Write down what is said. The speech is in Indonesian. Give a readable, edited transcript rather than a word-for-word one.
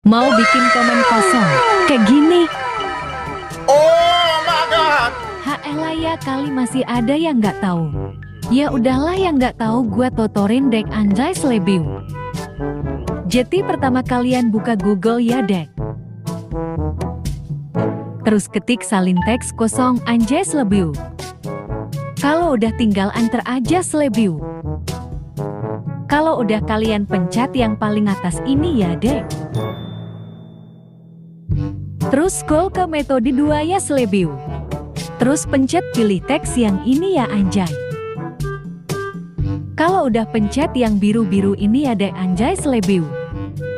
Mau bikin komen kosong kayak gini? Oh my god. Haelah ya kali masih ada yang nggak tahu. Ya udahlah yang nggak tahu gua totorin dek anjay selebiu. Jadi pertama kalian buka Google ya dek. Terus ketik salin teks kosong anjay selebiu. Kalau udah tinggal enter aja selebiu. Kalau udah kalian pencet yang paling atas ini ya dek. Terus scroll ke metode 2 ya selebiu. Terus pencet pilih teks yang ini ya anjay. Kalau udah pencet yang biru-biru ini ya dek anjay selebiu.